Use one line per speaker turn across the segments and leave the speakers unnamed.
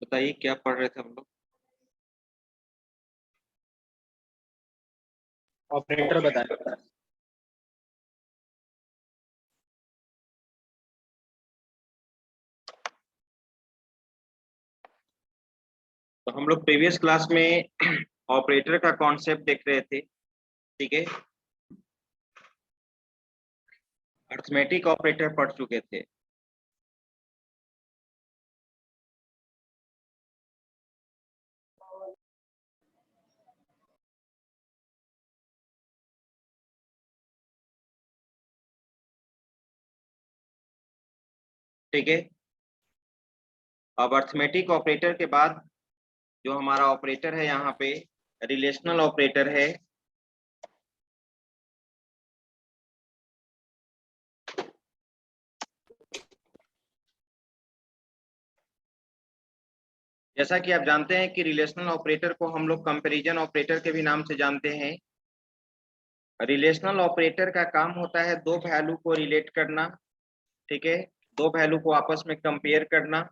बताइए क्या पढ़ रहे थे हम लोग।
ऑपरेटर बताए।
तो हम लोग प्रीवियस क्लास में ऑपरेटर का कॉन्सेप्ट देख रहे थे। ठीक है, अर्थमेटिक ऑपरेटर पढ़ चुके थे। ठीक है, अब अर्थमेटिक ऑपरेटर के बाद जो हमारा ऑपरेटर है यहाँ पे रिलेशनल ऑपरेटर है। जैसा कि आप जानते हैं कि रिलेशनल ऑपरेटर को हम लोग कंपैरिजन ऑपरेटर के भी नाम से जानते हैं। रिलेशनल ऑपरेटर का काम होता है दो वैल्यू को रिलेट करना। ठीक है, दो वैल्यू को आपस में कंपेयर करना।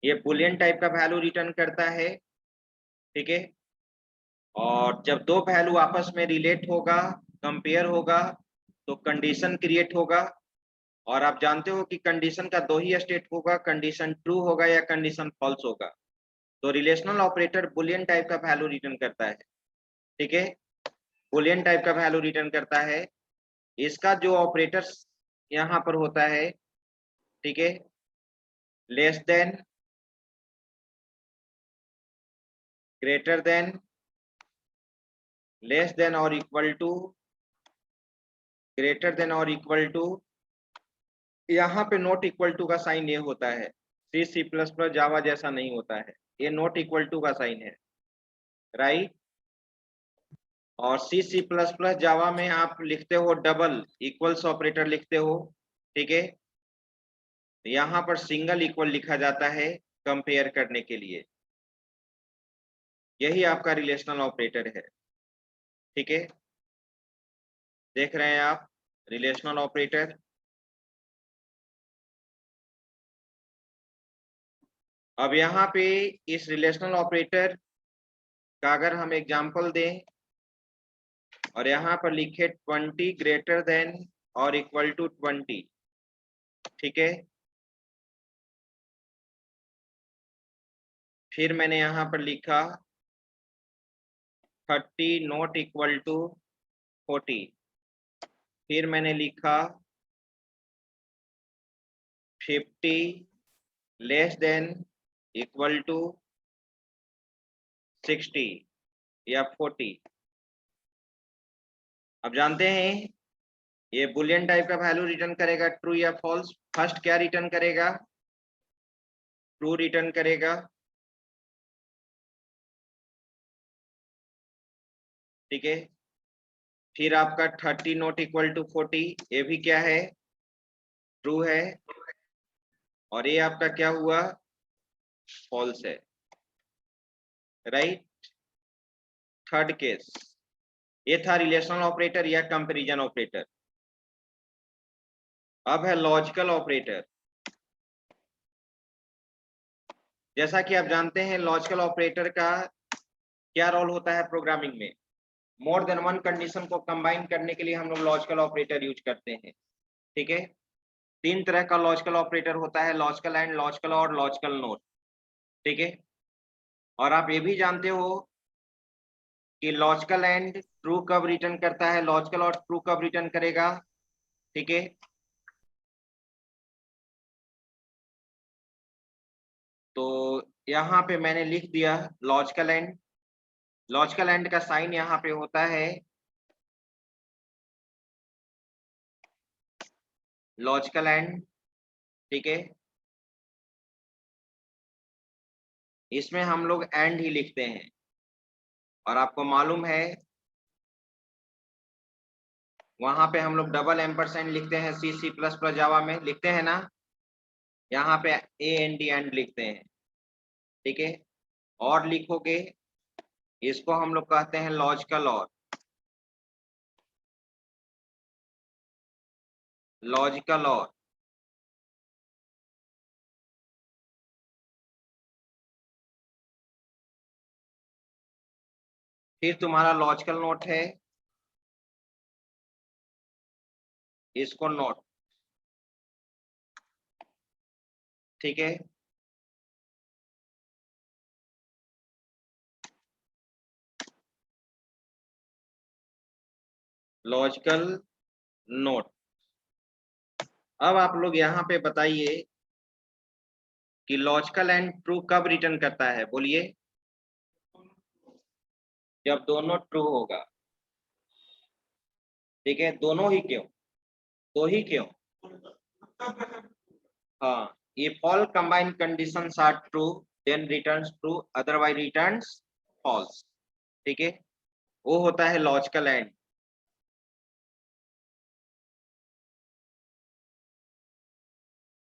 ये बुलियन टाइप का वैल्यू रिटर्न करता है। ठीक है, और जब दो वैल्यू आपस में रिलेट होगा, कंपेयर होगा, तो कंडीशन क्रिएट होगा। और आप जानते हो कि कंडीशन का दो ही स्टेट होगा, कंडीशन ट्रू होगा या कंडीशन फॉल्स होगा। तो रिलेशनल ऑपरेटर बुलियन टाइप का वैल्यू रिटर्न करता है। ठीक है, बुलियन टाइप का वैल्यू रिटर्न करता है। इसका जो ऑपरेटर यहाँ पर होता है, ठीक है, less than, greater than, less than और इक्वल टू, ग्रेटर देन और इक्वल टू। यहाँ पे नॉट इक्वल टू का साइन ये होता है। सी प्लस प्लस जावा जैसा नहीं होता है, ये नॉट इक्वल टू का साइन है, राइट। और सी प्लस प्लस जावा में आप लिखते हो डबल इक्वल्स ऑपरेटर लिखते हो। ठीक है, यहाँ पर सिंगल इक्वल लिखा जाता है कंपेयर करने के लिए। यही आपका रिलेशनल ऑपरेटर है। ठीक है, देख रहे हैं आप रिलेशनल ऑपरेटर। अब यहाँ पे इस रिलेशनल ऑपरेटर का अगर हम एग्जांपल दें और यहाँ पर लिखे 20 ग्रेटर देन और इक्वल टू 20। ठीक है, फिर मैंने यहाँ पर लिखा 30 नॉट इक्वल टू 40। फिर मैंने लिखा 50 लेस देन इक्वल टू 60 या 40। अब जानते हैं ये बुलियन टाइप का वैल्यू रिटर्न करेगा ट्रू या फॉल्स। फर्स्ट क्या रिटर्न करेगा? ट्रू रिटर्न करेगा। ठीक है, फिर आपका 30 नॉट इक्वल टू 40, ये भी क्या है? ट्रू है। और ये आपका क्या हुआ? फॉल्स है, राइट। थर्ड केस, ये था रिलेशनल ऑपरेटर या कंपैरिजन ऑपरेटर। अब है लॉजिकल ऑपरेटर। जैसा कि आप जानते हैं लॉजिकल ऑपरेटर का क्या रोल होता है प्रोग्रामिंग में। मोर देन वन कंडीशन को कंबाइन करने के लिए हम लोग लॉजिकल ऑपरेटर यूज करते हैं। ठीक है, तीन तरह का लॉजिकल ऑपरेटर होता है, लॉजिकल एंड, लॉजिकल और लॉजिकल नोट। ठीक है, और आप ये भी जानते हो कि लॉजिकल एंड ट्रू कब रिटर्न करता है, लॉजिकल और ट्रू कब रिटर्न करेगा। ठीक है, तो यहाँ पे मैंने लिख दिया लॉजिकल एंड। लॉजिकल एंड का साइन यहाँ पे होता है लॉजिकल एंड। ठीक है, इसमें हम लोग एंड ही लिखते हैं। और आपको मालूम है वहां पे हम लोग डबल एम्परसेंड लिखते हैं, सी प्लस प्लस जावा में लिखते हैं ना, यहाँ पे ए एन डी एंड लिखते हैं। ठीक है, और लिखोगे, इसको हम लोग कहते हैं लॉजिकल और। लॉजिकल और फिर तुम्हारा लॉजिकल नोट है, इसको नोट, ठीक है। Logical note. अब आप लोग यहाँ पे बताइए कि लॉजिकल एंड ट्रू कब रिटर्न करता है, बोलिए। जब दोनों ट्रू होगा, ठीक है। दोनों ही क्यों, दो ही क्यों? हाँ, if all combined conditions are true then returns true, otherwise returns false, ठीक है। वो होता है लॉजिकल एंड,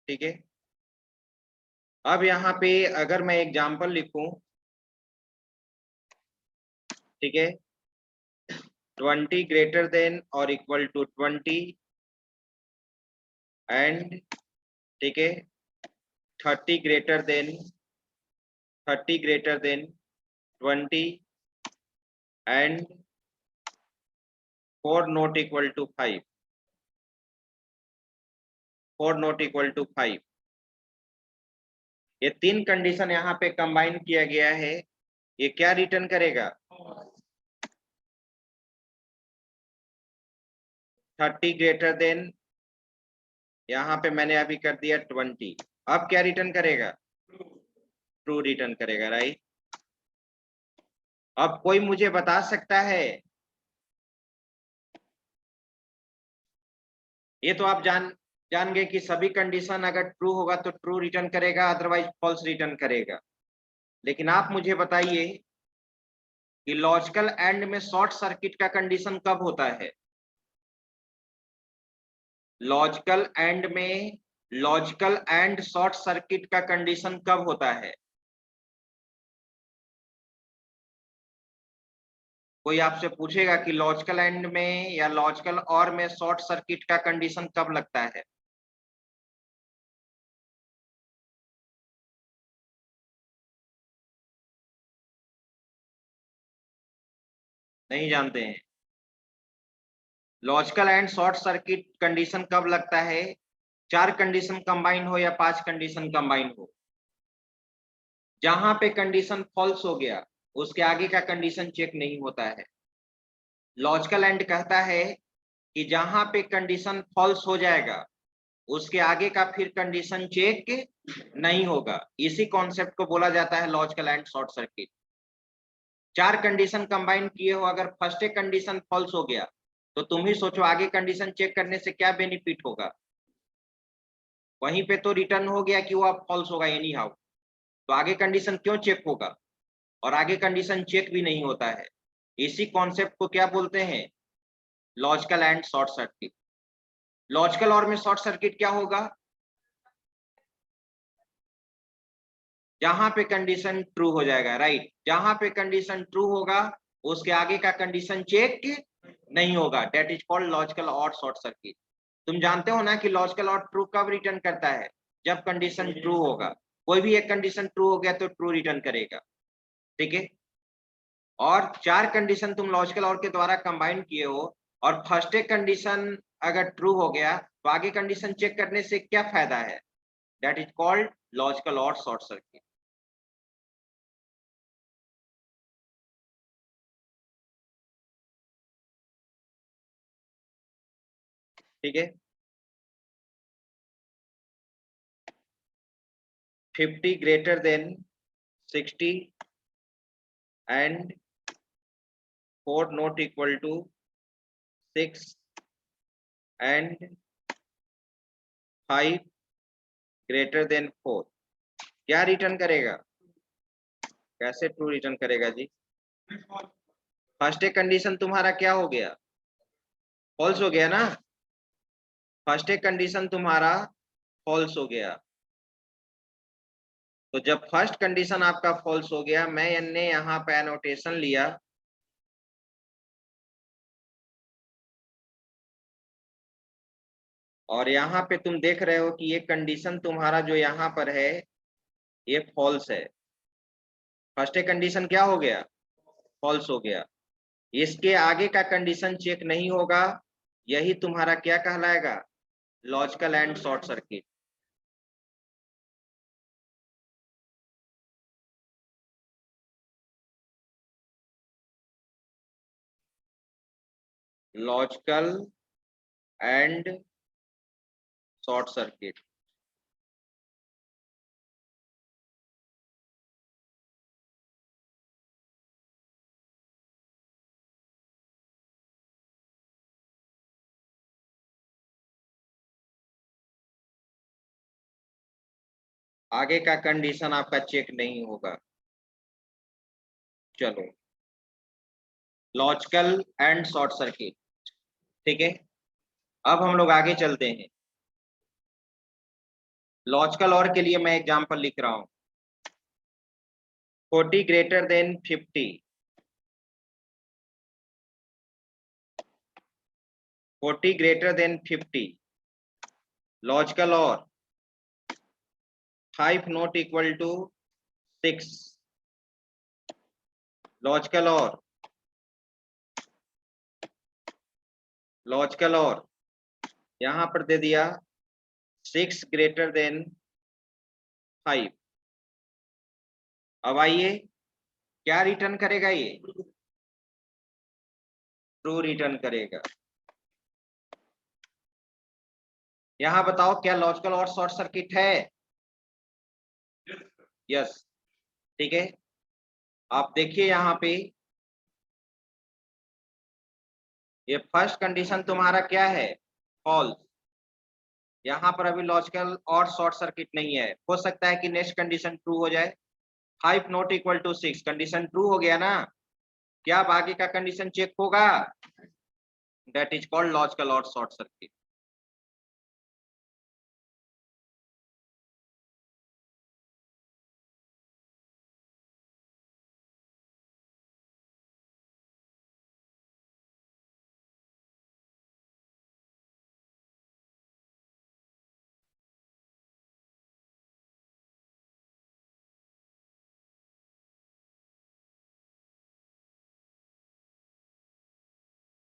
ठीक है। अब यहाँ पे अगर मैं एग्जांपल लिखूं, ठीक है, 20 ग्रेटर देन और इक्वल टू 20 एंड, ठीक है, 30 greater than 20 and 4 not equal to 5, 4 not equal to 5। ये तीन कंडीशन यहाँ पे कंबाइन किया गया है, ये क्या रिटर्न करेगा? 30 ग्रेटर देन, यहाँ पे मैंने अभी कर दिया 20, अब क्या रिटर्न करेगा? ट्रू रिटर्न करेगा, राइट। अब कोई मुझे बता सकता है, ये तो आप जान गए कि सभी कंडीशन अगर ट्रू होगा तो ट्रू रिटर्न करेगा, अदरवाइज फॉल्स रिटर्न करेगा। लेकिन आप मुझे बताइए कि लॉजिकल एंड में शॉर्ट सर्किट का कंडीशन कब होता है? लॉजिकल एंड में लॉजिकल एंड शॉर्ट सर्किट का कंडीशन कब होता है? कोई आपसे पूछेगा कि लॉजिकल एंड में या लॉजिकल और में शॉर्ट सर्किट का कंडीशन कब लगता है? नहीं जानते हैं? Logical and short circuit condition कब लगता है? चार कंडीशन कंबाइन हो या पांच कंडीशन कंबाइन हो। जहां पे कंडीशन फॉल्स हो गया उसके आगे का कंडीशन चेक नहीं होता है। लॉजिकल एंड कहता है कि जहां पे कंडीशन फॉल्स हो जाएगा उसके आगे का फिर कंडीशन चेक नहीं होगा। इसी कॉन्सेप्ट को बोला जाता है लॉजिकल एंड शॉर्ट सर्किट। चार कंडीशन कंबाइन किए हो, अगर फर्स्ट कंडीशन फॉल्स हो गया तो तुम ही सोचो आगे कंडीशन चेक करने से क्या बेनिफिट होगा। वहीं पे तो रिटर्न हो गया कि वो अब फॉल्स होगा एनी हाउ, तो आगे कंडीशन क्यों चेक होगा? और आगे कंडीशन चेक भी नहीं होता है। इसी कॉन्सेप्ट को क्या बोलते हैं? Logical and short circuit. Logical और में शॉर्ट सर्किट क्या होगा? जहां पे कंडीशन ट्रू हो जाएगा, राइट। जहां पे कंडीशन ट्रू होगा उसके आगे का कंडीशन चेक नहीं होगा, दैट इज कॉल्ड लॉजिकल और शॉर्ट सर्किट। तुम जानते हो ना कि लॉजिकल और ट्रू कब रिटर्न करता है? जब कंडीशन ट्रू होगा। कोई भी एक कंडीशन ट्रू हो गया तो ट्रू रिटर्न करेगा, ठीक है। और चार कंडीशन तुम लॉजिकल और के द्वारा कंबाइन किए हो और फर्स्ट कंडीशन अगर ट्रू हो गया तो आगे कंडीशन चेक करने से क्या फायदा है? दैट इज कॉल्ड लॉजिकल और शॉर्ट सर्किट, ठीक है। 50 greater than 60 and 4 not equal to 6 and 5 greater than 4, क्या रिटर्न करेगा? कैसे ट्रू रिटर्न करेगा जी? फर्स्ट कंडीशन तुम्हारा क्या हो गया? फॉल्स हो गया ना। फर्स्ट कंडीशन तुम्हारा फॉल्स हो गया, तो जब फर्स्ट कंडीशन आपका फॉल्स हो गया, मैंने यहाँ पे एनोटेशन लिया, और यहाँ पे तुम देख रहे हो कि ये कंडीशन तुम्हारा जो यहाँ पर है ये फॉल्स है। फर्स्ट कंडीशन क्या हो गया? फॉल्स हो गया। इसके आगे का कंडीशन चेक नहीं होगा, यही तुम्हारा क्या कहलाएगा, logical and short circuit. Logical and short circuit. आगे का कंडीशन आपका चेक नहीं होगा। चलो, लॉजिकल एंड शॉर्ट सर्किट, ठीक है। अब हम लोग आगे चलते हैं। लॉजिकल और के लिए मैं एग्जांपल लिख रहा हूं। 40 greater than 50, 40 greater than 50, logical और 5 नॉट इक्वल टू 6, लॉजिकल और यहां पर दे दिया 6 ग्रेटर देन 5। अब आइए, क्या रिटर्न करेगा, ये ट्रू रिटर्न करेगा। यहां बताओ क्या लॉजिकल और शॉर्ट सर्किट है? यस, ठीक है। आप देखिए यहाँ पे, ये फर्स्ट कंडीशन तुम्हारा क्या है, फॉल्स। यहाँ पर अभी लॉजिकल और शॉर्ट सर्किट नहीं है, हो सकता है कि नेक्स्ट कंडीशन ट्रू हो जाए। 5 not equal to 6 condition true हो गया ना, क्या अब आगे का कंडीशन चेक होगा? दैट इज कॉल्ड लॉजिकल और शॉर्ट सर्किट।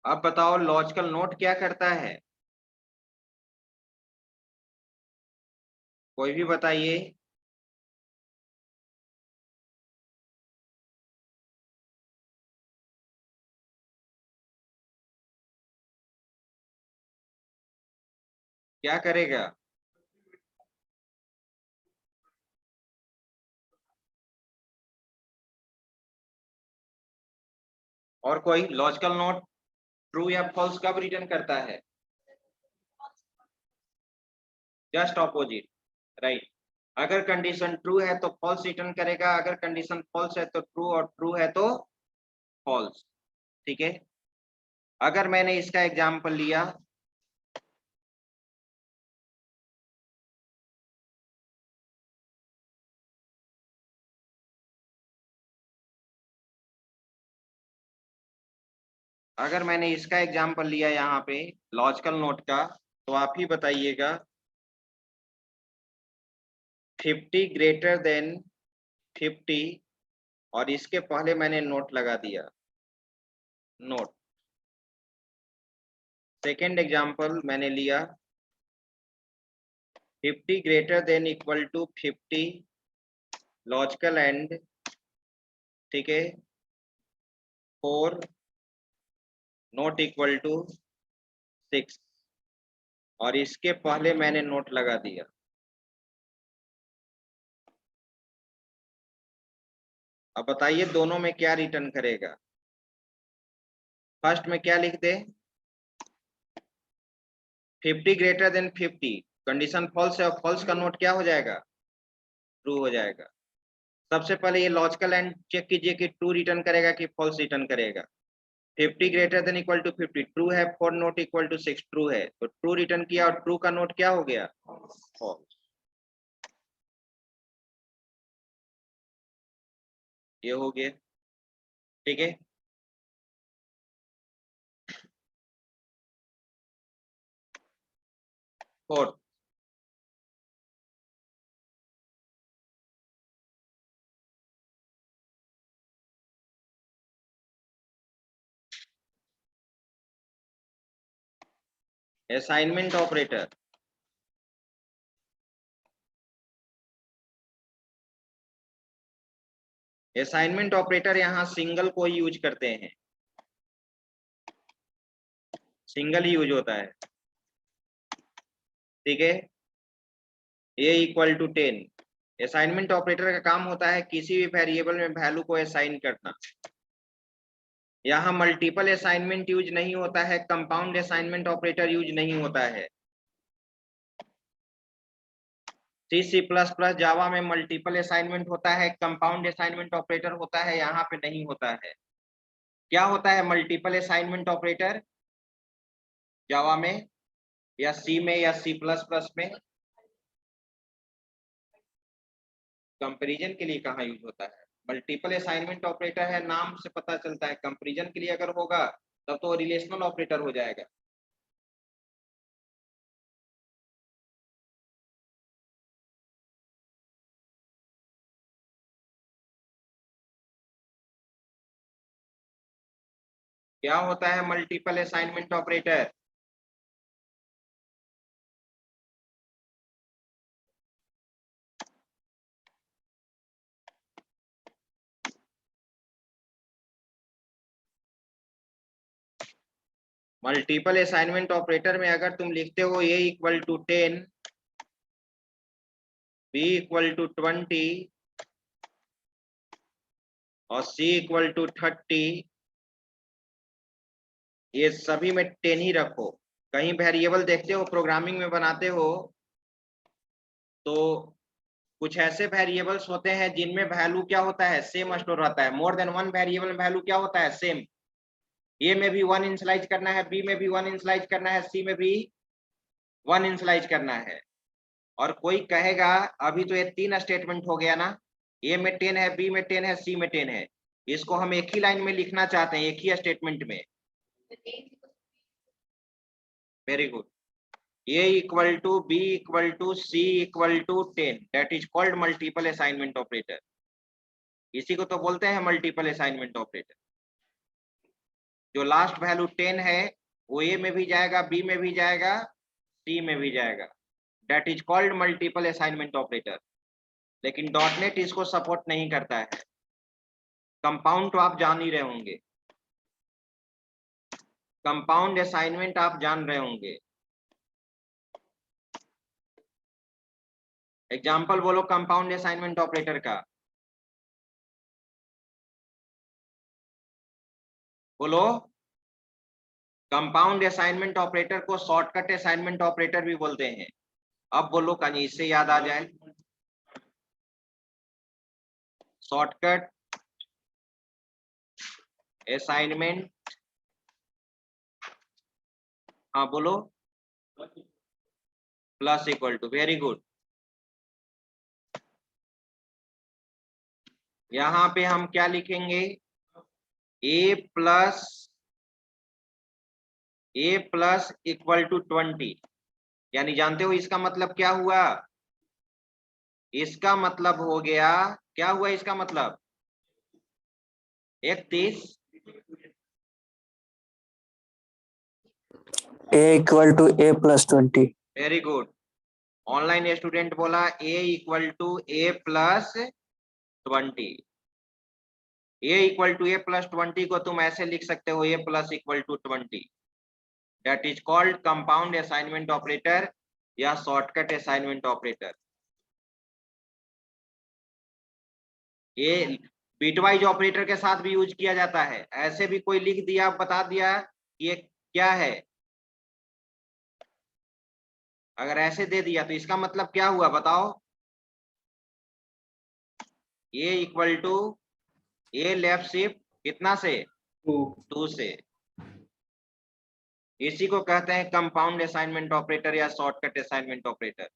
अब बताओ लॉजिकल नोट क्या करता है, कोई भी बताइए। क्या करेगा? और कोई लॉजिकल नोट ट्रू या फॉल्स कब रिटर्न करता है? Just opposite, right. अगर कंडीशन ट्रू है तो फॉल्स रिटर्न करेगा, अगर कंडीशन फॉल्स है तो ट्रू, और ट्रू है तो फॉल्स, ठीक है। अगर मैंने इसका एग्जाम्पल लिया, अगर मैंने इसका एग्जाम्पल लिया यहाँ पे लॉजिकल नोट का, तो आप ही बताइएगा। 50 ग्रेटर देन 50, और इसके पहले मैंने नोट लगा दिया, नोट। सेकेंड एग्जाम्पल मैंने लिया 50 greater than equal to 50, logical and, ठीक है, 4 नॉट इक्वल टू 6, और इसके पहले मैंने नोट लगा दिया। अब बताइए दोनों में क्या रिटर्न करेगा? फर्स्ट में क्या लिख दे, 50 ग्रेटर देन 50, कंडीशन फॉल्स है, और फॉल्स का नोट क्या हो जाएगा, ट्रू हो जाएगा। सबसे पहले ये लॉजिकल एंड चेक कीजिए कि ट्रू रिटर्न करेगा कि फॉल्स रिटर्न करेगा। 50 greater than equal to 50 true है, 4 नोट इक्वल टू 6 ट्रू है, तो ट्रू रिटर्न किया, और ट्रू का नोट क्या हो गया, फॉल्स। ये हो गया, ठीक है। Fourth, assignment operator, assignment operator यहाँ सिंगल को यूज करते हैं, सिंगल यूज होता है, ठीक है। ए इक्वल टू 10, असाइनमेंट ऑपरेटर का काम होता है किसी भी वेरिएबल में वैल्यू को असाइन करना। यहाँ मल्टीपल असाइनमेंट यूज नहीं होता है, कंपाउंड असाइनमेंट ऑपरेटर यूज नहीं होता है। C++ जावा में मल्टीपल असाइनमेंट होता है, कंपाउंड असाइनमेंट ऑपरेटर होता है, यहाँ पे नहीं होता है। क्या होता है मल्टीपल असाइनमेंट ऑपरेटर जावा में या सी में या C++ में? कंपैरिजन के लिए कहाँ यूज होता है? मल्टीपल असाइनमेंट ऑपरेटर है, नाम से पता चलता है। कंपैरिजन के लिए अगर होगा तब तो रिलेशनल ऑपरेटर हो जाएगा। क्या होता है multiple assignment operator? Multiple assignment operator में अगर तुम लिखते हो a equal to 10, b equal to 20 और c इक्वल टू 30, ये सभी में 10 ही रखो। कहीं वेरिएबल देखते हो प्रोग्रामिंग में बनाते हो तो कुछ ऐसे वेरिएबल्स होते हैं जिनमें वैल्यू क्या होता है, सेम स्टोर रहता है। मोर देन वन वेरिएबल में वैल्यू क्या होता है, सेम। ए में भी 1 इनिशियलाइज करना है, बी में भी 1 इनिशियलाइज करना है, सी में भी 1 इनिशियलाइज करना है। और कोई कहेगा अभी तो ये 3 स्टेटमेंट हो गया ना, ए में 10 है, बी में 10 है, सी में 10 है, इसको हम एक ही लाइन में लिखना चाहते हैं, एक ही स्टेटमेंट में। Very good. A equal to B equal to C equal to 10, that is called multiple assignment operator. इसी को तो बोलते हैं मल्टीपल असाइनमेंट ऑपरेटर। जो लास्ट वैल्यू 10 है वो A में भी जाएगा, B में भी जाएगा, C में भी जाएगा, that is called multiple assignment operator. लेकिन डॉटनेट इसको सपोर्ट नहीं करता है। कंपाउंड तो आप जान ही रहे होंगे, कंपाउंड असाइनमेंट आप जान रहे होंगे। एग्जाम्पल बोलो कंपाउंड असाइनमेंट ऑपरेटर का, बोलो। कंपाउंड असाइनमेंट ऑपरेटर को शॉर्टकट असाइनमेंट ऑपरेटर भी बोलते हैं। अब बोलो कहीं इससे याद आ जाए, शॉर्टकट असाइनमेंट, हाँ बोलो, plus equal to, very good. यहाँ पे हम क्या लिखेंगे, ए प्लस इक्वल टू 20, यानी जानते हो इसका मतलब क्या हुआ? इसका मतलब हो गया, क्या हुआ इसका मतलब? 31,
a equal to a plus 20.
Very good. Online student बोला a equal to a plus 20। a equal to a plus 20 को तुम ऐसे लिख सकते हो, a plus equal to 20, that is called compound assignment operator या शॉर्टकट असाइनमेंट ऑपरेटर। ये bitwise operator के साथ भी यूज किया जाता है। ऐसे भी कोई लिख दिया, बता दिया कि ये क्या है, अगर ऐसे दे दिया तो इसका मतलब क्या हुआ बताओ? a equal to a left shift कितना से, 2 से। इसी को कहते हैं कंपाउंड असाइनमेंट ऑपरेटर या shortcut assignment operator.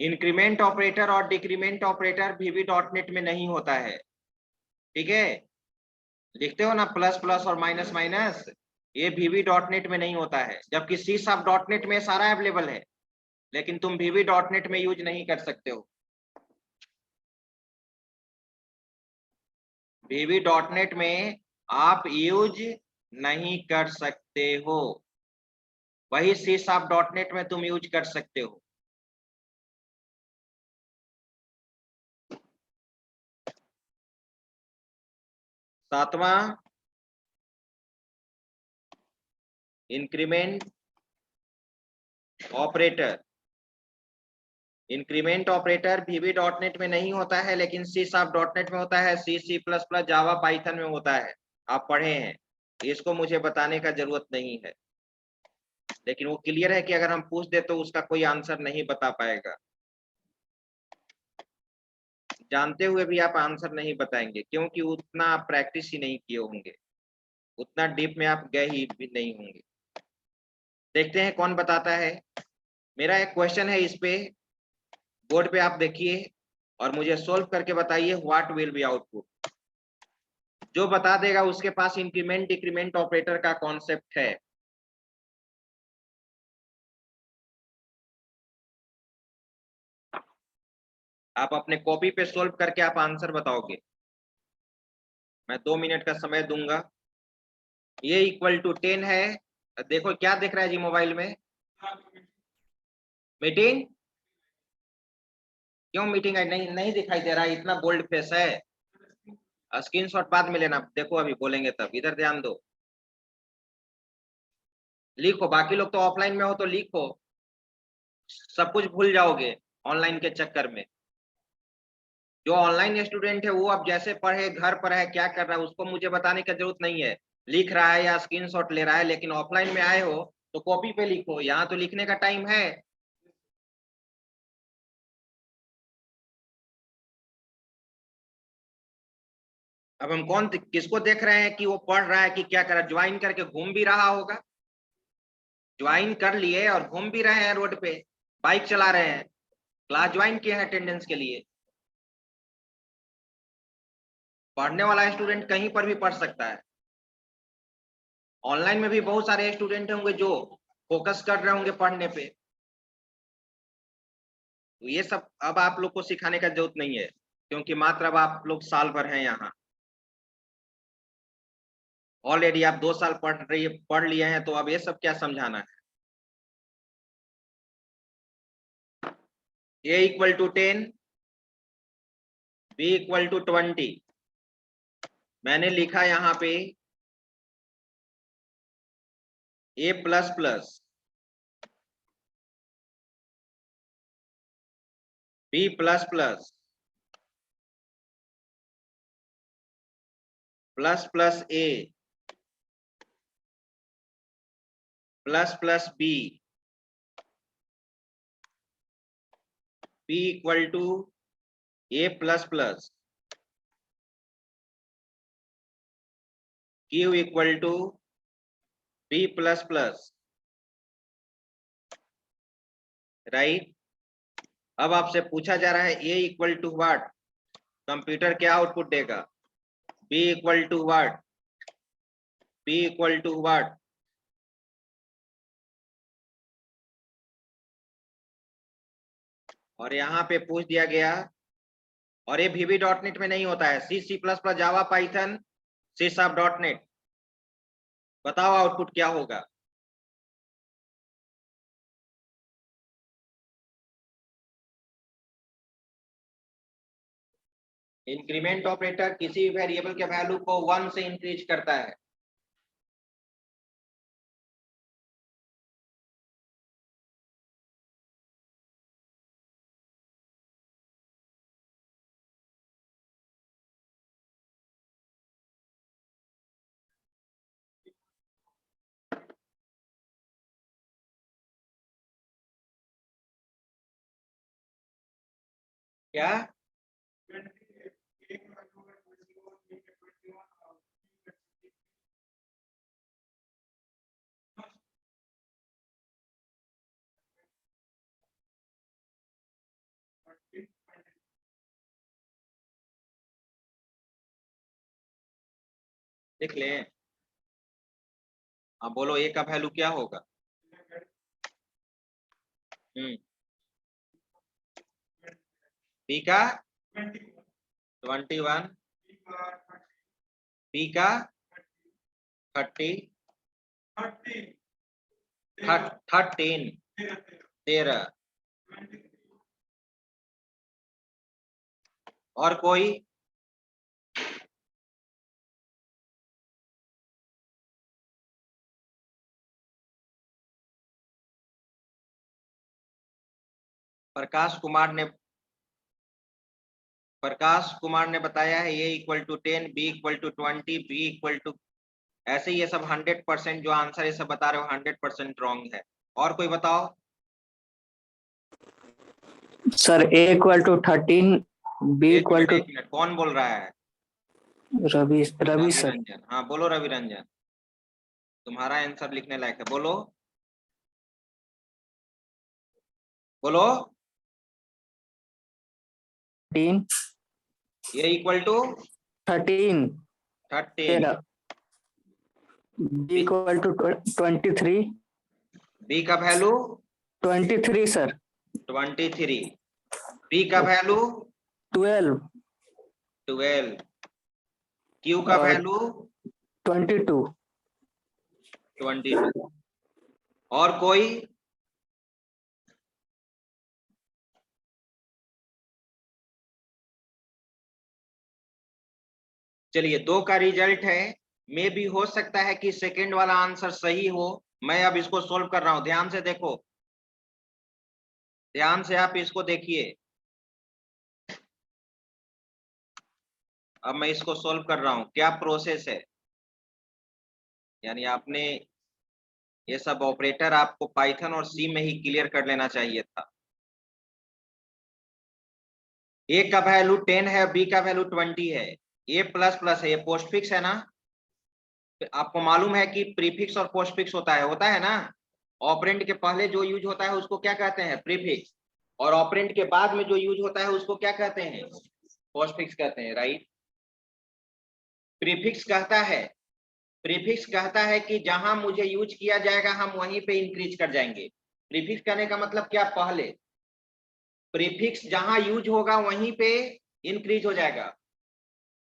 Increment operator और डिक्रीमेंट ऑपरेटर VB.NET में नहीं होता है, ठीक है। लिखते हो ना प्लस प्लस और माइनस माइनस, ये VB.NET में नहीं होता है, जबकि C#.NET में सारा अवेलेबल है, लेकिन तुम VB.NET में यूज नहीं कर सकते हो। VB.NET में आप यूज नहीं कर सकते हो। वही C# .NET में तुम यूज कर सकते हो। सातवां, increment operator. Increment operator VB.NET में नहीं होता है, लेकिन C# .NET में होता है, C++, जावा, पाइथन में होता है। आप पढ़े हैं, इसको मुझे बताने का जरूरत नहीं है, लेकिन वो क्लियर है कि अगर हम पूछ दे तो उसका कोई आंसर नहीं बता पाएगा। जानते हुए भी आप आंसर नहीं बताएंगे, क्योंकि उतना आप प्रैक्टिस ही नहीं किए होंगे, उतना डीप में आप गए ही भी नहीं होंगे। देखते हैं कौन बताता है। मेरा एक क्वेश्चन है, इस पे बोर्ड पे आप देखिए और मुझे सोल्व करके बताइए व्हाट विल बी आउटपुट। जो बता देगा उसके पास इंक्रीमेंट डिक्रीमेंट ऑपरेटर का कॉन्सेप्ट है। आप अपने कॉपी पे सोल्व करके आप आंसर बताओगे। मैं 2 मिनट का समय दूंगा। ये इक्वल टू 10 है। देखो क्या दिख रहा है जी मोबाइल में? मीटिंग? क्यों मीटिंग है? नहीं दिखाई दे रहा है, इतना बोल्ड फेस है। स्क्रीनशॉट बाद में लेना, देखो अभी बोलेंगे तब, इधर ध्यान दो। लिखो, बाकी लोग तो ऑफलाइन में हो तो लिखो, सब कुछ भूल जाओगे ऑनलाइन के चक्कर में। जो ऑनलाइन स्टूडेंट है वो अब जैसे पढ़े, घर पर है, क्या कर रहा है, उसको मुझे बताने की जरूरत नहीं है। लिख रहा है या स्क्रीनशॉट ले रहा है, लेकिन ऑफलाइन में आए हो तो कॉपी पे लिखो, यहाँ तो लिखने का टाइम है। अब हम किसको देख रहे हैं कि वो पढ़ रहा है कि क्या कर रहा है? ज्वाइन करके घूम भी रहा होगा, ज्वाइन कर लिए और घूम भी रहे हैं रोड पे, बाइक चला रहे हैं, क्लास ज्वाइन किए हैं अटेंडेंस के लिए। पढ़ने वाला स्टूडेंट कहीं पर भी पढ़ सकता है। ऑनलाइन में भी बहुत सारे स्टूडेंट होंगे जो फोकस कर रहे होंगे पढ़ने पे। तो ये सब अब आप लोग को सिखाने का जरूरत नहीं है, क्योंकि मात्र अब आप लोग साल भर हैं यहाँ। ऑलरेडी आप 2 साल पढ़ लिए हैं, तो अब ये सब क्या समझाना है। A equal to 10, B equal to 20। मैंने लिखा यहाँ पे A plus plus, B plus plus, plus plus A plus plus B, B equal to A plus plus, Q equal to B plus plus. Right. अब आपसे पूछा जा रहा है A equal to what, computer क्या आउटपुट देगा? B equal to what, B equal to what? और यहाँ पे पूछ दिया गया, और ये VB.NET में नहीं होता है, C++, जावा, पाइथन, C#.NET। बताओ आउटपुट क्या होगा? इंक्रीमेंट ऑपरेटर किसी भी वेरिएबल के वैल्यू को 1 से इंक्रीज करता है। क्या? देख ले। हाँ बोलो, A का वैल्यू क्या होगा? B का 21, B का 30, 13 13। और कोई? प्रकाश कुमार ने बताया है A equal to 10, B equal to 20, B equal to, ऐसे ये सब 100% जो आंसर ये सब बता रहे हो 100% रॉन्ग है। और कोई बताओ?
Sir A equal to 13, B
एक
इक्वल
मिनट
टू
एक मिनट, कौन बोल रहा है?
रवि सर।
रवि रंजन। हाँ बोलो रवि रंजन, तुम्हारा आंसर लिखने लायक है, बोलो बोलो।
13
A equal to
13
13,
B equal to 23
B का वैल्यू
23 सर
23, B का वैल्यू
12
12, Q का
और
वैल्यू
22।
22। और कोई? चलिए 2 का रिजल्ट है, मे भी हो सकता है कि सेकंड वाला आंसर सही हो। मैं अब इसको सोल्व कर रहा हूं, ध्यान से देखो, ध्यान से आप इसको देखिए। अब मैं इसको सोल्व कर रहा हूं, क्या प्रोसेस है, यानी आपने ये सब ऑपरेटर आपको पाइथन और सी में ही क्लियर कर लेना चाहिए था। ए का वैल्यू 10 है, बी का वैल्यू 20 है, ए प्लस प्लस है, ये पोस्टफिक्स है ना। आपको मालूम है कि प्रीफिक्स और पोस्टफिक्स होता है ना। ऑपरेंड के पहले जो यूज होता है उसको क्या कहते हैं? प्रीफिक्स। और ऑपरेंड के बाद में जो यूज होता है उसको क्या कहते हैं? पोस्टफिक्स कहते हैं, राइट। प्रीफिक्स कहता है कि जहां मुझे यूज किया जाएगा हम वहीं पे इंक्रीज कर जाएंगे। प्रीफिक्स कहने का मतलब क्या? पहले प्रीफिक्स जहां यूज होगा वहीं पे इंक्रीज हो जाएगा।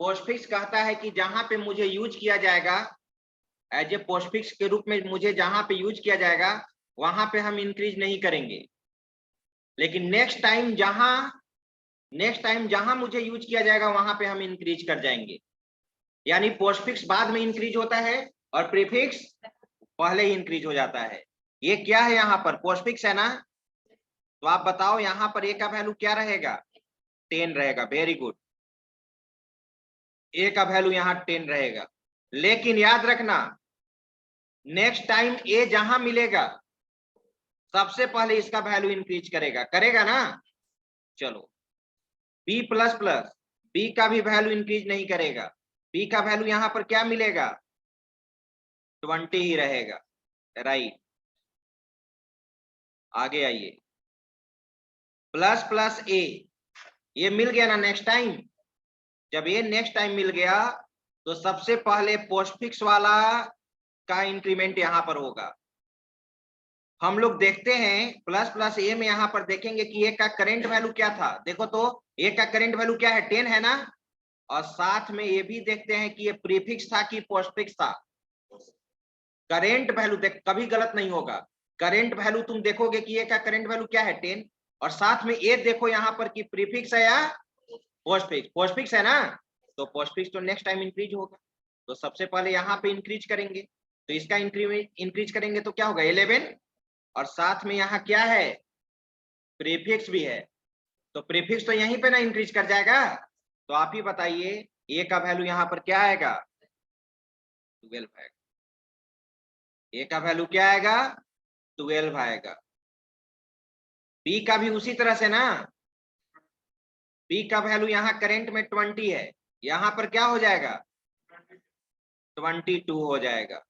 पोस्टफिक्स कहता है कि जहां पे मुझे यूज किया जाएगा, एज ए पोस्टफिक्स के रूप में मुझे जहां पे यूज किया जाएगा वहां पे हम इंक्रीज नहीं करेंगे, लेकिन नेक्स्ट टाइम जहां मुझे यूज किया जाएगा वहां पे हम इंक्रीज कर जाएंगे। यानी पोस्टफिक्स बाद में इंक्रीज होता है और प्रीफिक्स पहले ही इंक्रीज हो जाता है। ये क्या है? यहाँ पर पोस्टफिक्स है ना, तो आप बताओ यहाँ पर ए का वैल्यू क्या रहेगा? 10 रहेगा, वेरी गुड। ए का वैल्यू यहाँ 10 रहेगा, लेकिन याद रखना नेक्स्ट टाइम ए जहां मिलेगा सबसे पहले इसका वैल्यू इंक्रीज करेगा ना। चलो बी प्लस प्लस, बी का भी वैल्यू इंक्रीज नहीं करेगा, बी का वैल्यू यहां पर क्या मिलेगा? 20 ही रहेगा, राइट। आगे आइए, प्लस प्लस ए, ये मिल गया ना नेक्स्ट टाइम। जब ये नेक्स्ट टाइम मिल गया तो सबसे पहले पोस्टफिक्स वाला का इंक्रीमेंट यहां पर होगा। हम लोग देखते हैं प्लस प्लस ए में यहां पर देखेंगे कि ए का करंट वैल्यू क्या था। देखो तो ए का करंट वैल्यू क्या है? 10 है ना। और साथ में ये भी देखते हैं कि ये प्रीफिक्स था कि पोस्टफिक्स था। करंट वैल्यू देख, कभी गलत नहीं होगा। करंट वैल्यू तुम देखोगे कि ए का करंट वैल्यू क्या है? 10। और साथ में ये देखो यहाँ पर कि प्रीफिक्स है या पोस्टफिक्स? पोस्टफिक्स है ना, तो पोस्टफिक्स तो नेक्स्ट टाइम इंक्रीज होगा, तो सबसे पहले यहाँ पे इंक्रीज करेंगे। तो इसका इंक्रीज करेंगे तो क्या होगा? 11। और साथ में यहाँ क्या है? प्रीफिक्स भी है, तो प्रीफिक्स तो यहीं पे ना इंक्रीज कर जाएगा। तो आप ही बताइए ए का वैल्यू यहाँ पर क्या आएगा? 12 आएगा। ए का वैल्यू क्या आएगा? 12 आएगा। बी का भी उसी तरह से ना, बी का वैल्यू यहाँ करंट में 20 है, यहाँ पर क्या हो जाएगा? 22 हो जाएगा।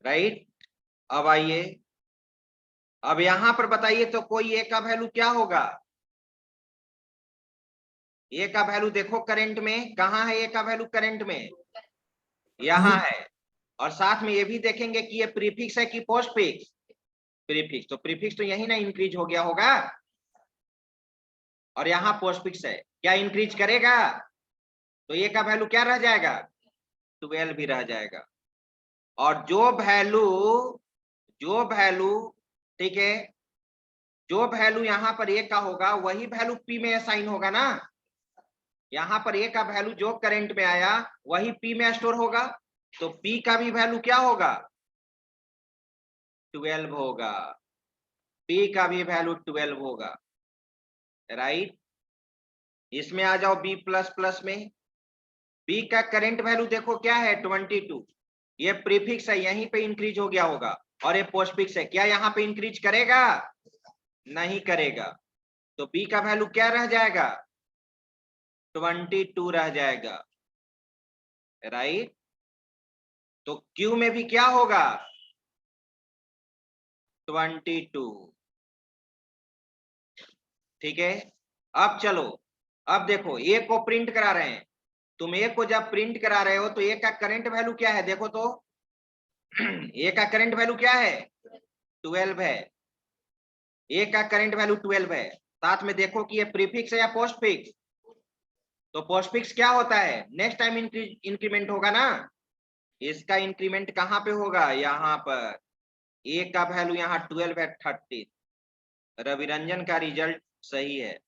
राइट। अब आइए, अब यहां पर बताइए तो कोई ए का वैल्यू क्या होगा? ए का वैल्यू देखो करंट में, कहां है ए का वैल्यू करंट में? यहां है। और साथ में ये भी देखेंगे कि ये प्रीफिक्स है कि पोस्टफिक्स? प्रीफिक्स, तो प्रीफिक्स तो यही ना इंक्रीज हो गया होगा। और यहाँ पोस्ट फिक्स है, क्या इंक्रीज करेगा? तो ए का वैल्यू क्या रह जाएगा? 12 ही रह जाएगा। और जो वैल्यू ठीक है, जो वैल्यू यहाँ पर ए का होगा वही वैल्यू पी में असाइन होगा ना। यहाँ पर ए का वैल्यू जो करंट में आया वही पी में स्टोर होगा, तो पी का भी वैल्यू क्या होगा? 12 होगा। पी का भी वैल्यू 12 होगा, राइट। इसमें आ जाओ बी प्लस प्लस में। बी का करंट वैल्यू देखो क्या है? 22। ये प्रीफिक्स है, यहीं पे इंक्रीज हो गया होगा, और ये पोस्टफिक्स है, क्या यहाँ पे इंक्रीज करेगा? नहीं करेगा। तो बी का वैल्यू क्या रह जाएगा? 22 रह जाएगा, राइट। तो क्यू में भी क्या होगा? 22। ठीक है। अब चलो, अब देखो ए को प्रिंट करा रहे हैं। तुम ए को जब प्रिंट करा रहे हो तो ए का करंट वैल्यू क्या है देखो तो। ए का करंट वैल्यू क्या है? 12 है। ए का करंट वैल्यू 12 है। साथ में देखो कि ये प्रीफिक्स है या पोस्ट फिक्स। तो पोस्ट फिक्स क्या होता है? नेक्स्ट टाइम इंक्रीमेंट होगा ना। इसका इंक्रीमेंट कहां पे होगा? यहाँ पर। ए का वैल्यू यहाँ 12 है, 30। रविरंजन का रिजल्ट सही है।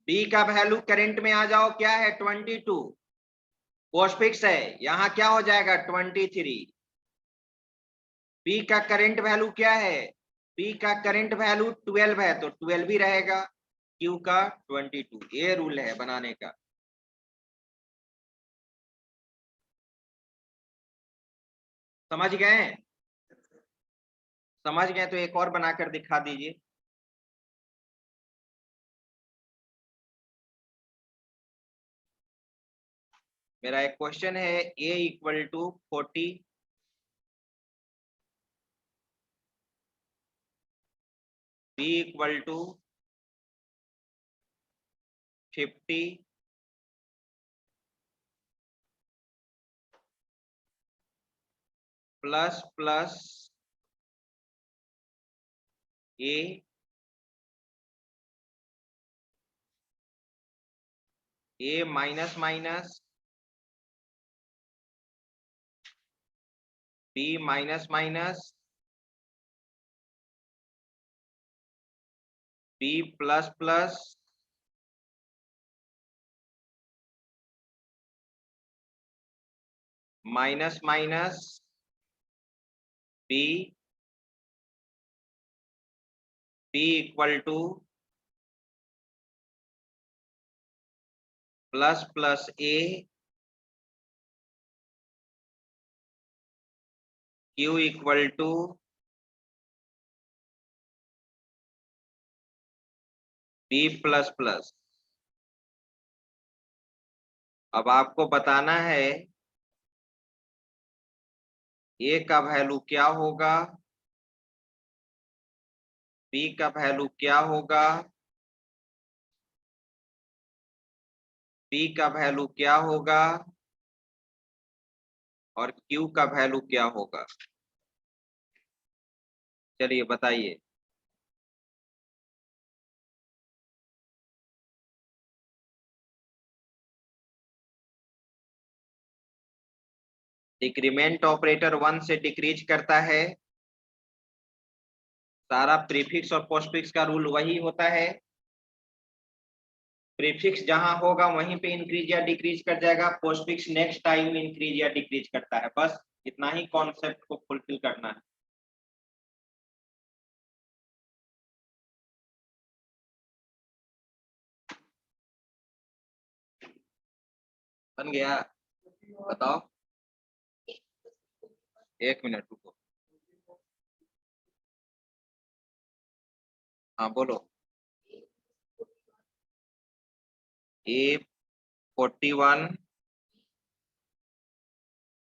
बी का वैल्यू करंट में आ जाओ, क्या है? 22। पोस्ट फिक्स है, यहाँ क्या हो जाएगा? 23। बी का करंट वैल्यू क्या है? बी का करंट वैल्यू 12 है, तो 12 ही रहेगा। क्यू का 22। ये रूल है बनाने का। समझ गए? समझ गए तो एक और बनाकर दिखा दीजिए। मेरा एक क्वेश्चन है, a equal to 40, b equal to 50, plus plus a minus minus b minus minus b plus plus minus minus b equal to plus plus a q equal to b plus plus. अब आपको बताना है a का value क्या होगा, b का value क्या होगा, p का वैल्यू क्या होगा, और q का वैल्यू क्या होगा। चलिए बताइए। डिक्रीमेंट ऑपरेटर 1 से डिक्रीज करता है। सारा प्रीफिक्स और पोस्टफिक्स का रूल वही होता है। प्रीफिक्स जहां होगा वहीं पे इंक्रीज या डिक्रीज कर जाएगा, पोस्टफिक्स नेक्स्ट टाइम इंक्रीज या डिक्रीज करता है। बस इतना ही कॉन्सेप्ट को फुलफिल करना है। बन गया? बताओ। 1 मिनट रुको। हाँ बोलो। A41,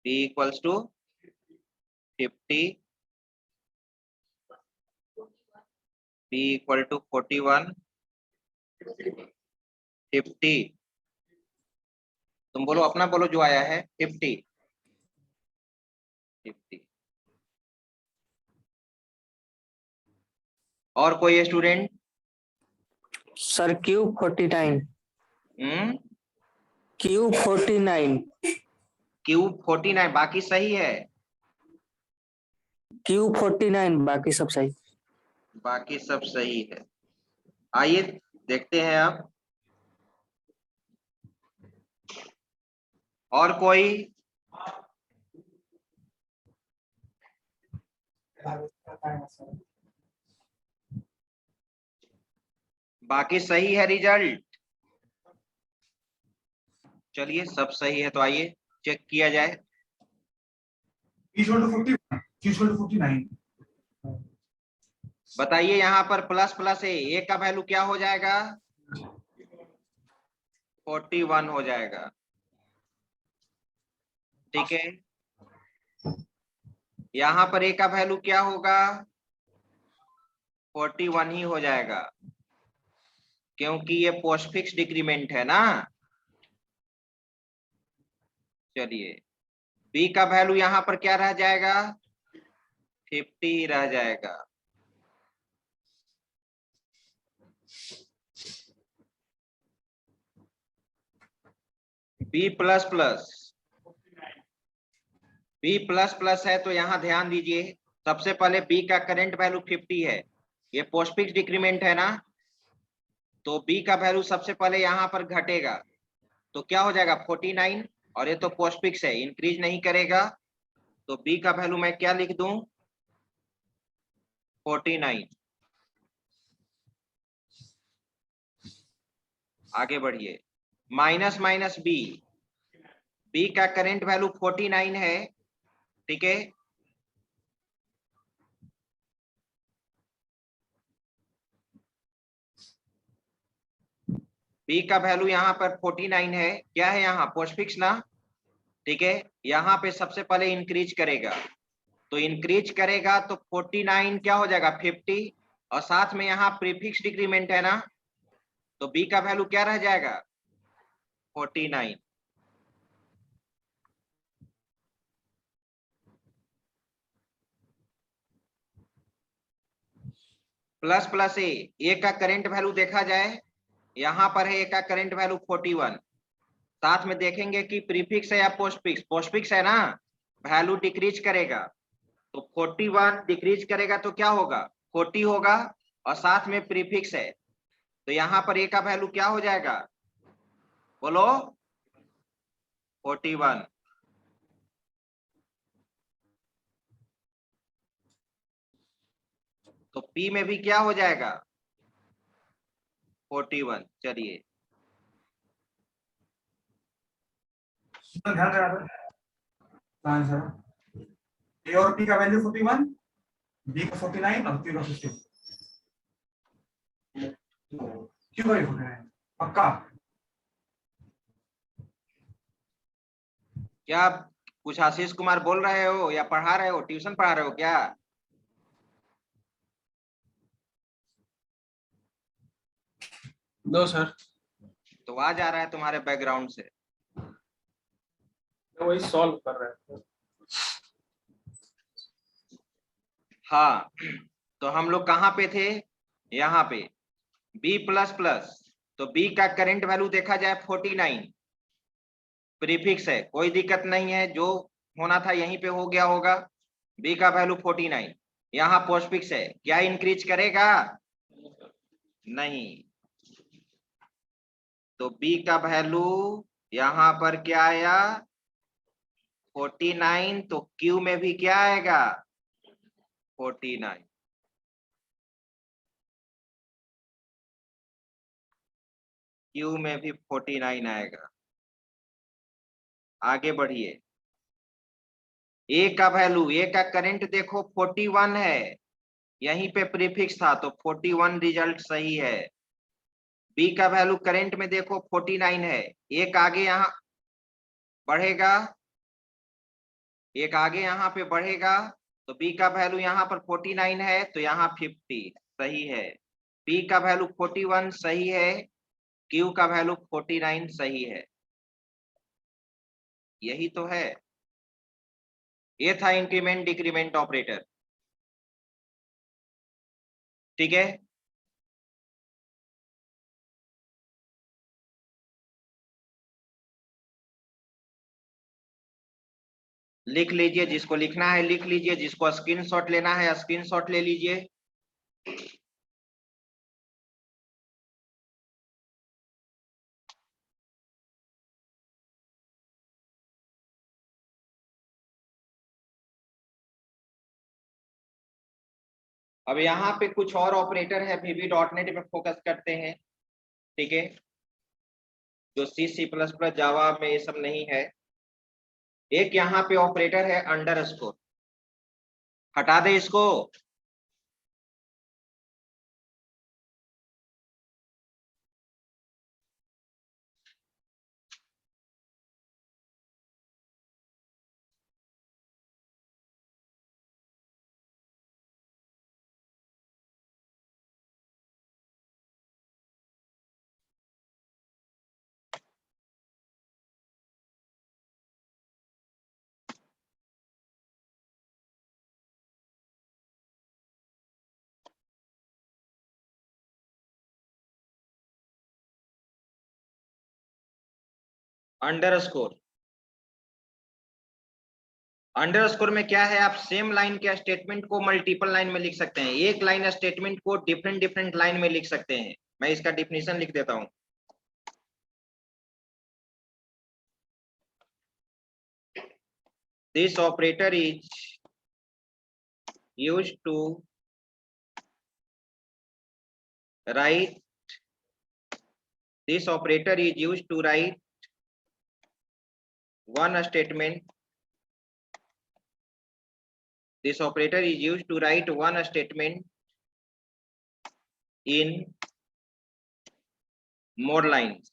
B equals to 50, B equal to 41, 50। तुम बोलो, अपना बोलो जो आया है। 50। और कोई student?
Sir Q49 Q49
Q49 बाकी सही है,
Q49 बाकी सब सही।
बाकी सब सही है। आइए देखते हैं अब और कोई। बाकी सही है रिजल्ट। चलिए सब सही है तो आइए चेक किया जाए। बताइए यहाँ पर प्लस प्लस ए का वैल्यू क्या हो जाएगा? 41 हो जाएगा। ठीक है, यहाँ पर ए का वैल्यू क्या होगा? 41 ही हो जाएगा, क्योंकि ये पोस्टफिक्स डिक्रीमेंट है ना। चलिए, बी का वैल्यू यहाँ पर क्या रह जाएगा? 50 रह जाएगा। बी प्लस प्लस है तो यहाँ ध्यान दीजिए, सबसे पहले बी का करंट वैल्यू 50 है, ये पोस्टफिक्स डिक्रीमेंट है ना, तो बी का वैल्यू सबसे पहले यहाँ पर घटेगा, तो क्या हो जाएगा? 49। और ये तो पोस्टफिक्स है, इंक्रीज नहीं करेगा, तो बी का वैल्यू मैं क्या लिख दूं? 49। आगे बढ़िए, माइनस माइनस बी, बी का करंट वैल्यू 49 है। ठीक है, बी का वैल्यू यहाँ पर 49 है, क्या है यहाँ? पोस्टफिक्स ना। ठीक है, यहाँ पे सबसे पहले इंक्रीज करेगा, तो इंक्रीज करेगा तो 49 क्या हो जाएगा? 50, और साथ में यहाँ प्रीफिक्स डिक्रीमेंट है ना, तो बी का वैल्यू क्या रह जाएगा? 49। प्लस प्लस ए का करंट वैल्यू देखा जाए, यहाँ पर है ए का करंट वैल्यू 41, साथ में देखेंगे कि प्रीफिक्स है या पोस्टफिक्स। पोस्टफिक्स है ना, वैल्यू डिक्रीज करेगा, तो 41 डिक्रीज करेगा तो क्या होगा? 40 होगा, और साथ में प्रीफिक्स है, तो यहाँ पर ए का वैल्यू क्या हो जाएगा? बोलो, 41। तो पी में भी क्या हो जाएगा? 41। चलिए,
ध्यान रहा ए और पी का वैल्यू 41, बी का 49 और क्यू का 50। क्यू का 49 पक्का?
क्या आप कुछ आशीष कुमार बोल रहे हो या पढ़ा रहे हो, ट्यूशन पढ़ा रहे हो क्या?
नो सर,
तो आवाज आ रहा है तुम्हारे बैकग्राउंड से।
मैं वही सॉल्व कर रहा था।
हाँ, तो हम लोग कहाँ पे थे? यहाँ पे b प्लस प्लस, तो b का करंट वैल्यू देखा जाए 49, प्रीफिक्स है, कोई दिक्कत नहीं है, जो होना था यहीं पे हो गया होगा। b का वैल्यू 49, यहाँ पोस्टफिक्स है, क्या इंक्रीज करेगा? नहीं, तो b का वैल्यू यहाँ पर क्या आया? 49, तो q में भी क्या आएगा? 49। q में भी 49 आएगा। आगे बढ़िए, ए का वैल्यू, ए का करंट देखो 41 है, यहीं पे प्रीफिक्स था, तो 41 रिजल्ट सही है। बी का वैल्यू करंट में देखो 49 है, एक आगे यहाँ बढ़ेगा, एक आगे यहाँ पे बढ़ेगा, तो बी का वैल्यू यहाँ पर 49 है, तो यहाँ 50 सही है। बी का वैल्यू 41 सही है, क्यू का वैल्यू 49 सही है। यही तो है, ये था इंक्रीमेंट डिक्रीमेंट ऑपरेटर। ठीक है, लिख लीजिए, जिसको लिखना है लिख लीजिए, जिसको स्क्रीनशॉट लेना है स्क्रीनशॉट ले लीजिए। अब यहाँ पे कुछ और ऑपरेटर है, VB डॉट नेट पे फोकस करते हैं, ठीक है, जो C++ जावा में ये सब नहीं है। एक यहाँ पे ऑपरेटर है अंडरस्कोर, हटा दे इसको। अंडरस्कोर, अंडरस्कोर में क्या है, आप सेम लाइन के स्टेटमेंट को मल्टीपल लाइन में लिख सकते हैं, एक लाइन स्टेटमेंट को डिफरेंट डिफरेंट लाइन में लिख सकते हैं। मैं इसका डिफिनेशन लिख देता हूं। This operator is used to write, this operator is used to write one statement, this operator is used to write one statement in more lines।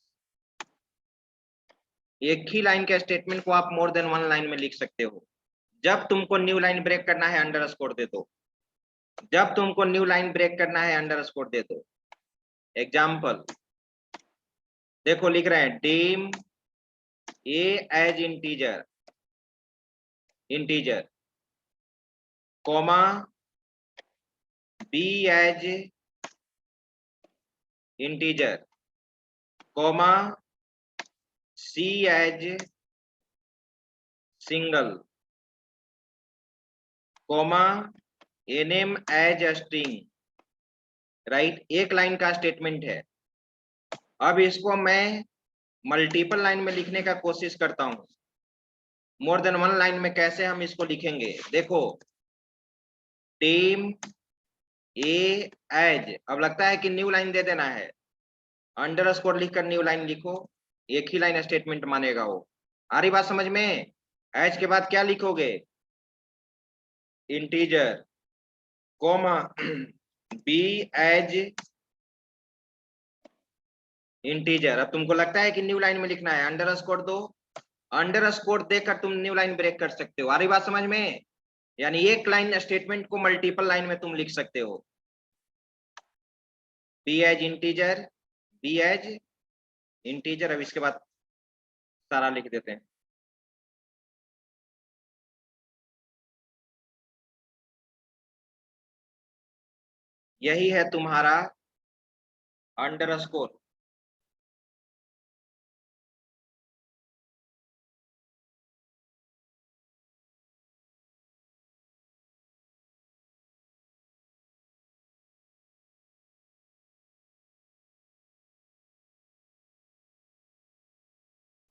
एक ही लाइन के स्टेटमेंट को आप मोर देन वन लाइन में लिख सकते हो। जब तुमको न्यू लाइन ब्रेक करना है अंडरस्कोर दे दो, जब तुमको न्यू लाइन ब्रेक करना है अंडरस्कोर दे दो। एग्जाम्पल देखो, लिख रहे हैं dim A as integer, integer, comma B as integer, comma C as single, comma NM as string. Right, एक लाइन का स्टेटमेंट है। अब इसको मैं मल्टीपल लाइन में लिखने का कोशिश करता हूं, मोर देन वन लाइन में कैसे हम इसको लिखेंगे। देखो टीम ए एज, अब लगता है कि न्यू लाइन दे देना है, अंडरस्कोर लिखकर न्यू लाइन लिखो, एक ही लाइन स्टेटमेंट मानेगा वो। आ रही बात समझ में? एज के बाद क्या लिखोगे, integer, comma B as integer. अब तुमको लगता है कि न्यू लाइन में लिखना है, अंडरस्कोर दो, अंडरस्कोर देकर तुम न्यू लाइन ब्रेक कर सकते हो। आ रही बात समझ में? यानी एक लाइन स्टेटमेंट को मल्टीपल लाइन में तुम लिख सकते हो। B as integer, B as integer. अब इसके बाद सारा लिख देते हैं। यही है तुम्हारा अंडरस्कोर।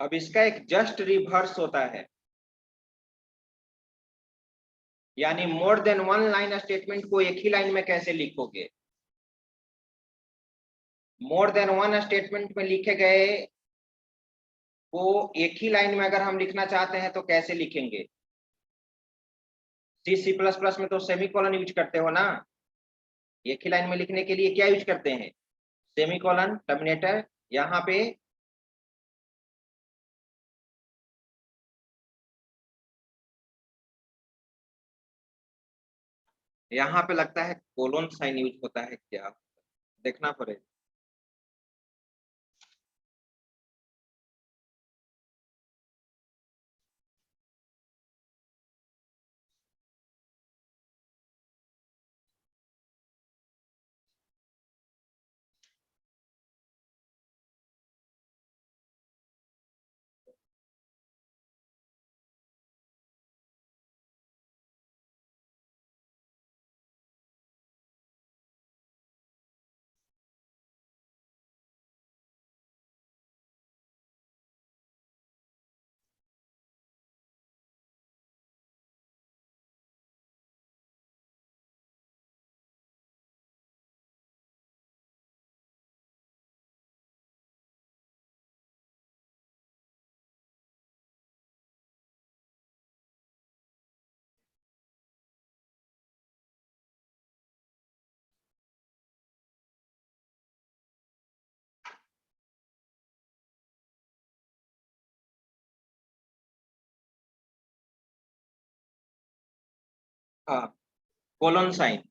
अब इसका एक जस्ट रिवर्स होता है, यानी more than one line statement को एक ही लाइन में कैसे लिखोगे। मोर देन वन स्टेटमेंट में लिखे गए को एक ही लाइन में अगर हम लिखना चाहते हैं तो कैसे लिखेंगे। C++ में तो सेमीकोलन यूज करते हो ना, एक ही लाइन में लिखने के लिए क्या यूज करते हैं, सेमीकोलन, टर्मिनेटर। यहाँ पे यहाँ पे लगता है कोलोन साइन यूज होता है क्या, देखना पड़ेगा। हाँ, कोलन साइन।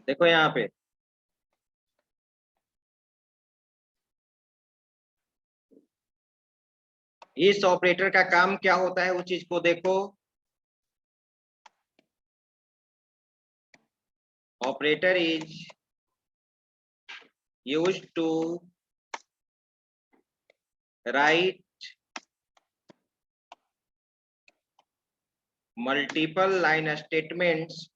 देखो यहाँ पे इस ऑपरेटर का काम क्या होता है, उस चीज को देखो। Operator is used to write multiple line statements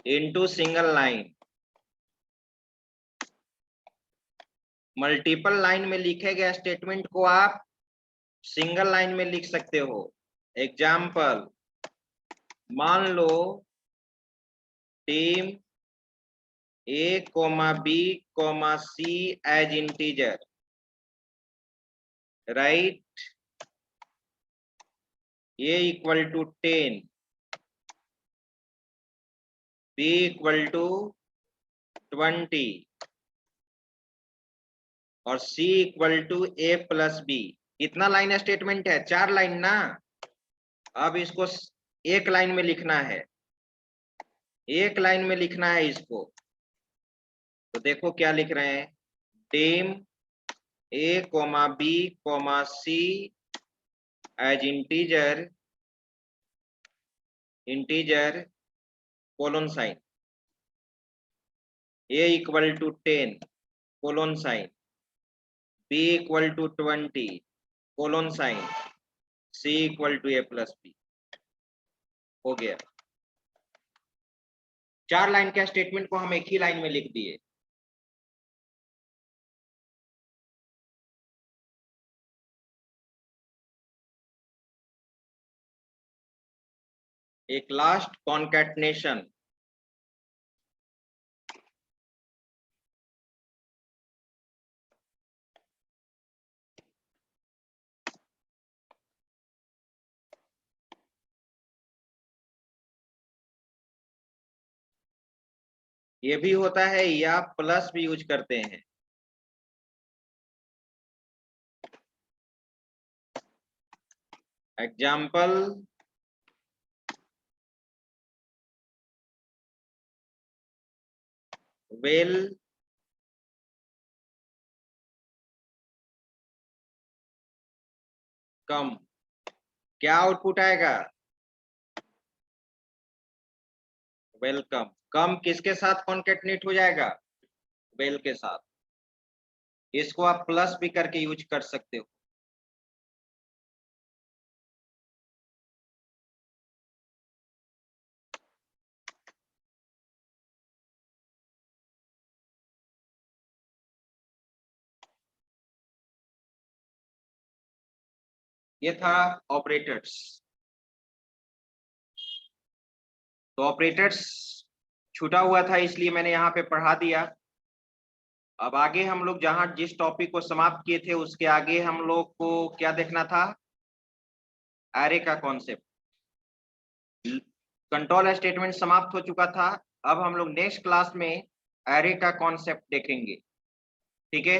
into single line। Multiple line में लिखे गए स्टेटमेंट को आप सिंगल लाइन में लिख सकते हो। एग्जाम्पल, मान लो team A, B, C as integer, right? A equal to 10, B equal to 20 और C equal to A plus B। कितना लाइन स्टेटमेंट है? 4 लाइन ना। अब इसको एक लाइन में लिखना है, एक लाइन में लिखना है इसको। तो देखो क्या लिख रहे हैं, dim A, B, C as integer colon sign, A equal to 10 colon sign, B equal to 20 colon sign, C equal to A plus B। हो गया। 4 लाइन के स्टेटमेंट को हम एक ही लाइन में लिख दिए। एक लास्ट कॉन्कैटिनेशन, ये भी होता है या प्लस भी यूज करते हैं। एग्जाम्पल, वेल कम, क्या आउटपुट आएगा? वेलकम। कम किसके साथ कॉन्कैटिनेट हो जाएगा? वेल के साथ। इसको आप प्लस भी करके यूज कर सकते हो। ये था ऑपरेटर्स। तो ऑपरेटर्स छूटा हुआ था इसलिए मैंने यहाँ पे पढ़ा दिया। अब आगे हम लोग जहां जिस टॉपिक को समाप्त किए थे उसके आगे हम लोग को क्या देखना था? एरे का कॉन्सेप्ट। कंट्रोल स्टेटमेंट समाप्त हो चुका था। अब हम लोग नेक्स्ट क्लास में एरे का कॉन्सेप्ट देखेंगे। ठीक है।